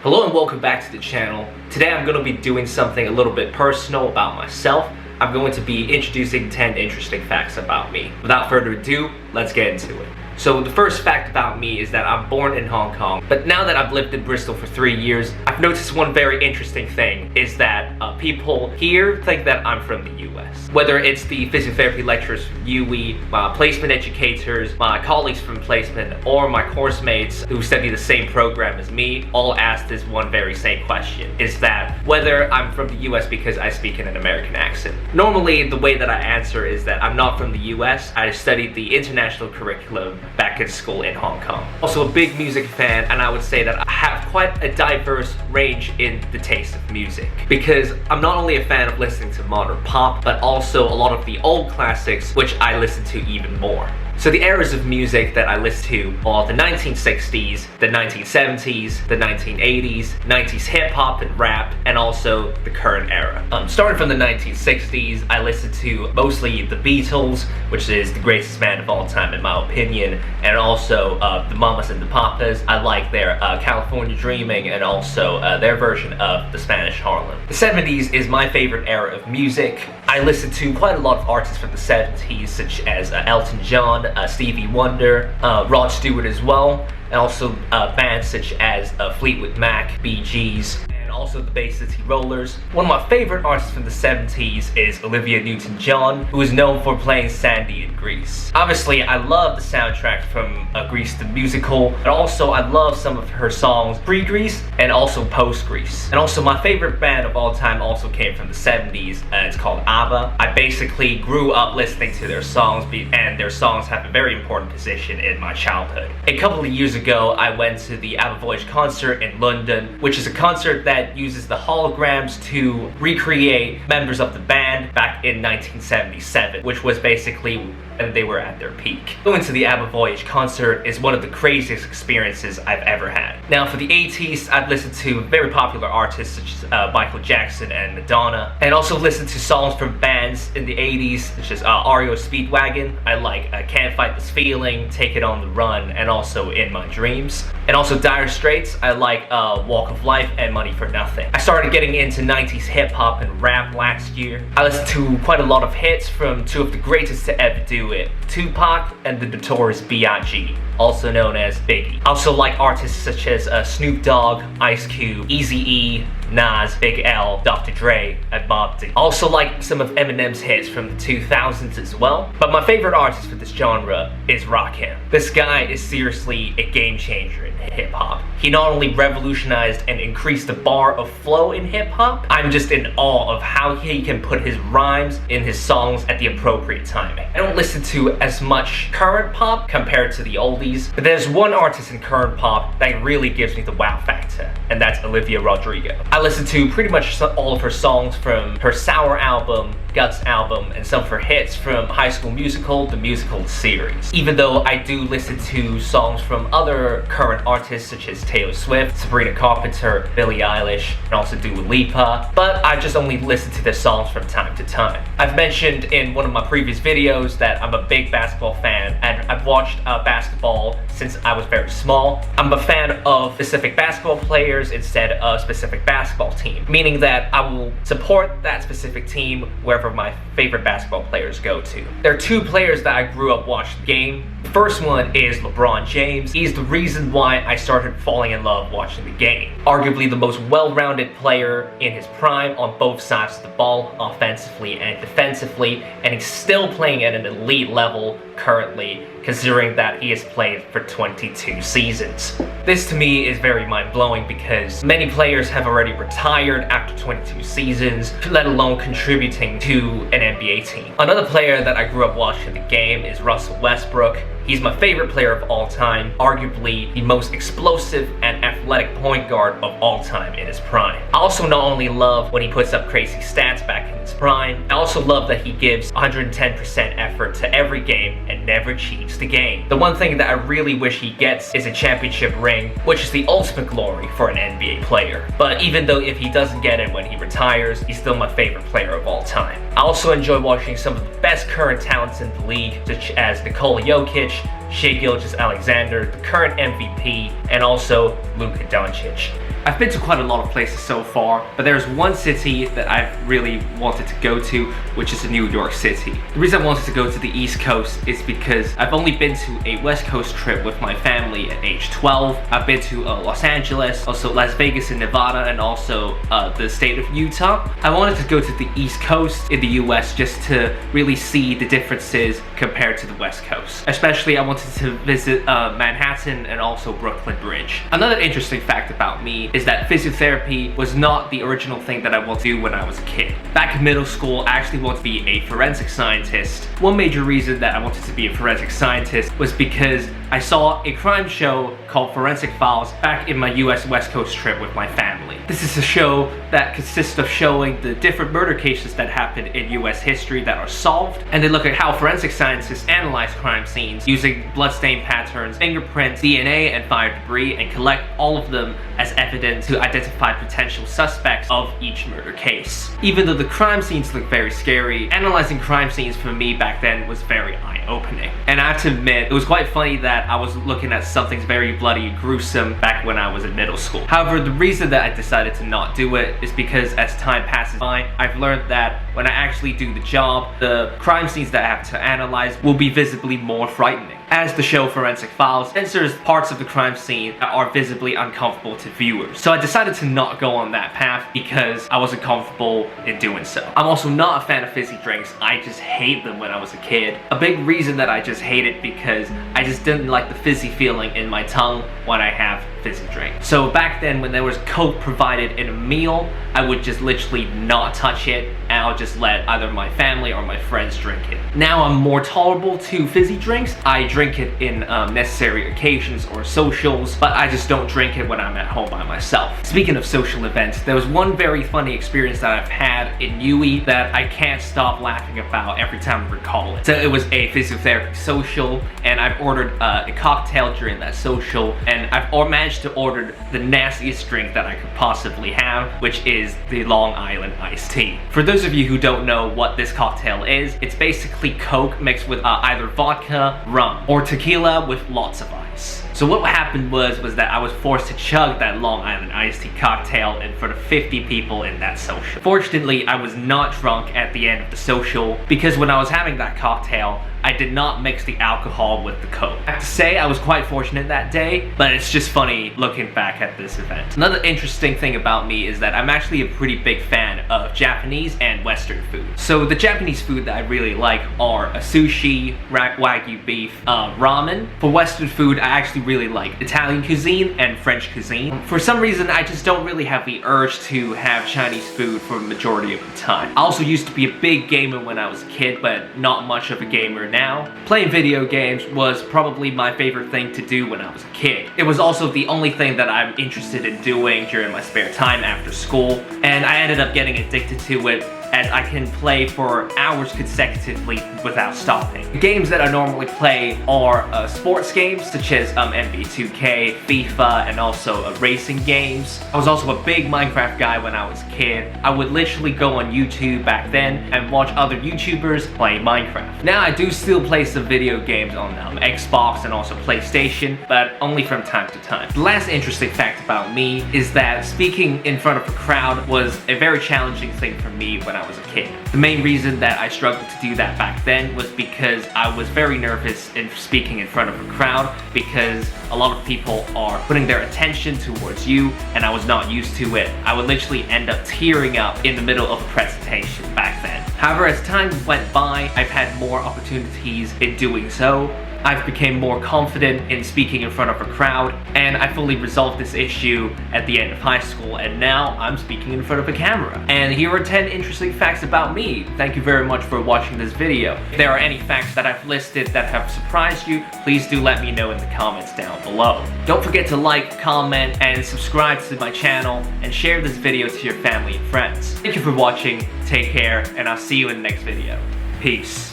Hello and welcome back to the channel. Today I'm going to be doing something a little bit personal about myself. I'm going to be introducing 10 interesting facts about me. Without further ado, let's get into it. So the first fact about me is that I'm born in Hong Kong, but now that I've lived in Bristol for 3 years, I've noticed one very interesting thing is that people here think that I'm from the US. Whether it's the physiotherapy lecturers from UWE, my placement educators, my colleagues from placement, or my course mates who study the same program as me, all ask this one very same question, is that whether I'm from the US because I speak in an American accent. Normally, the way that I answer is that I'm not from the US, I studied the international curriculum back in school in Hong Kong. Also a big music fan, and I would say that I have quite a diverse range in the taste of music, because I'm not only a fan of listening to modern pop, but also a lot of the old classics, which I listen to even more. So the eras of music that I listen to are the 1960s, the 1970s, the 1980s, 90s hip-hop and rap, and also the current era. Starting from the 1960s, I listen to mostly the Beatles, which is the greatest band of all time in my opinion, and also the Mamas and the Papas. I like their California Dreaming and also their version of the Spanish Harlem. The 70s is my favorite era of music. I listen to quite a lot of artists from the 70s, such as Elton John, Stevie Wonder, Rod Stewart as well, and also bands such as Fleetwood Mac, Bee Gees, and also the Bay City Rollers. One of my favorite artists from the 70s is Olivia Newton-John, who is known for playing Sandy in Grease. Obviously, I love the soundtrack from Grease the musical, but also I love some of her songs pre-Grease and also post-Grease. And also my favorite band of all time also came from the 70s, and it's called ABBA. I basically grew up listening to their songs, and their songs have a very important position in my childhood. A couple of years ago, I went to the ABBA Voyage concert in London, which is a concert that uses the holograms to recreate members of the band back in 1977, which was basically when they were at their peak. Going to the ABBA Voyage concert is one of the craziest experiences I've ever had. Now for the 80s, I've listened to very popular artists such as Michael Jackson and Madonna, and also listened to songs from bands in the 80s such as REO Speedwagon. I like Can't Fight This Feeling, Take It On The Run, and also In My Dreams. And also Dire Straits, I like Walk of Life and Money for Nothing. I started getting into 90s hip-hop and rap last year. I listened to quite a lot of hits from two of the greatest to ever do it, Tupac and the Notorious B.I.G., also known as Biggie. I also like artists such as Snoop Dogg, Ice Cube, Eazy-E, Nas, Big L, Dr. Dre, and Bob D. I also like some of Eminem's hits from the 2000s as well, but my favorite artist for this genre is Rakim. This guy is seriously a game changer in hip-hop. He not only revolutionized and increased the bar of flow in hip-hop, I'm just in awe of how he can put his rhymes in his songs at the appropriate timing. I don't listen to as much current pop compared to the oldies, but there's one artist in current pop that really gives me the wow factor, and that's Olivia Rodrigo. I listen to pretty much all of her songs from her Sour album, Guts album, and some of her hits from High School Musical, the musical series. Even though I do listen to songs from other current artists such as Taylor Swift, Sabrina Carpenter, Billie Eilish, and also Dua Lipa, but I just only listen to their songs from time to time. I've mentioned in one of my previous videos that I'm a big basketball fan, and I've watched basketball since I was very small. I'm a fan of specific basketball players instead of specific basketball team, meaning that I will support that specific team wherever my favorite basketball players go to. There are two players that I grew up watching the game. The first one is LeBron James. He's the reason why I started falling in love watching the game. Arguably the most well-rounded player in his prime on both sides of the ball, offensively and defensively, and he's still playing at an elite level currently, considering that he has played for 22 seasons. This to me is very mind-blowing because many players have already retired after 22 seasons, let alone contributing to an NBA team. Another player that I grew up watching the game is Russell Westbrook. He's my favorite player of all time, arguably the most explosive and athletic point guard of all time in his prime. I also not only love when he puts up crazy stats back in his prime, I also love that he gives 110% effort to every game and never cheats the game. The one thing that I really wish he gets is a championship ring, which is the ultimate glory for an NBA player. But even though if he doesn't get it when he retires, he's still my favorite player of all time. I also enjoy watching some of the best current talents in the league, such as Nikola Jokic, Shai Gilgeous-Alexander, the current MVP, and also Luka Doncic. I've been to quite a lot of places so far, but there's one city that I've really wanted to go to, which is New York City. The reason I wanted to go to the East Coast is because I've only been to a West Coast trip with my family at age 12. I've been to Los Angeles, also Las Vegas in Nevada, and also the state of Utah. I wanted to go to the East Coast in the US just to really see the differences compared to the West Coast. Especially I wanted to visit Manhattan and also Brooklyn Bridge. Another interesting fact about me is that physiotherapy was not the original thing that I wanted to do when I was a kid. Back in middle school, I actually wanted to be a forensic scientist. One major reason that I wanted to be a forensic scientist was because I saw a crime show called Forensic Files back in my US West Coast trip with my family. This is a show that consists of showing the different murder cases that happened in US history that are solved, and they look at how forensic scientists analyze crime scenes using bloodstain patterns, fingerprints, DNA, and fire debris, and collect all of them as evidence to identify potential suspects of each murder case. Even though the crime scenes look very scary, analyzing crime scenes for me back then was very eye-opening. And I have to admit, it was quite funny that I was looking at something very bloody and gruesome back when I was in middle school. However, the reason that I decided to not do it is because as time passes by, I've learned that when I actually do the job, the crime scenes that I have to analyze will be visibly more frightening. As the show Forensic Files censors parts of the crime scene that are visibly uncomfortable to viewers. So I decided to not go on that path because I wasn't comfortable in doing so. I'm also not a fan of fizzy drinks. I just hate them when I was a kid. A big reason that I just hate it because I just didn't like the fizzy feeling in my tongue when I have fizzy drink. So back then when there was Coke provided in a meal, I would just literally not touch it, and I'll just let either my family or my friends drink it. Now I'm more tolerable to fizzy drinks. I drink it in necessary occasions or socials, but I just don't drink it when I'm at home by myself. Speaking of social events, there was one very funny experience that I've had in UWE that I can't stop laughing about every time I recall it. So it was a physiotherapy social, and I've ordered a cocktail during that social, and I've managed to order the nastiest drink that I could possibly have, which is the Long Island iced tea. For those of you who don't know what this cocktail is, it's basically Coke mixed with either vodka, rum, or tequila with lots of ice. So what happened was that I was forced to chug that Long Island iced tea cocktail in front of 50 people in that social. Fortunately, I was not drunk at the end of the social because when I was having that cocktail, I did not mix the alcohol with the Coke. I have to say I was quite fortunate that day, but it's just funny looking back at this event. Another interesting thing about me is that I'm actually a pretty big fan of Japanese and Western food. So the Japanese food that I really like are sushi, wagyu beef, ramen. For Western food, I actually really like Italian cuisine and French cuisine. For some reason, I just don't really have the urge to have Chinese food for the majority of the time. I also used to be a big gamer when I was a kid, but not much of a gamer now. Playing video games was probably my favorite thing to do when I was a kid. It was also the only thing that I'm interested in doing during my spare time after school, and I ended up getting addicted to it as I can play for hours consecutively without stopping. The games that I normally play are sports games such as NBA 2K, FIFA, and also racing games. I was also a big Minecraft guy when I was a kid. I would literally go on YouTube back then and watch other YouTubers play Minecraft. Now I do still play some video games on Xbox and also PlayStation, but only from time to time. The last interesting fact about me is that speaking in front of a crowd was a very challenging thing for me when I was a kid. The main reason that I struggled to do that back then was because I was very nervous in speaking in front of a crowd because a lot of people are putting their attention towards you and I was not used to it. I would literally end up tearing up in the middle of a presentation back then. However, as time went by, I've had more opportunities in doing so. I've become more confident in speaking in front of a crowd, and I fully resolved this issue at the end of high school, and now I'm speaking in front of a camera. And here are 10 interesting facts about me. Thank you very much for watching this video. If there are any facts that I've listed that have surprised you, please do let me know in the comments down below. Don't forget to like, comment, and subscribe to my channel, and share this video to your family and friends. Thank you for watching, take care, and I'll see you in the next video. Peace.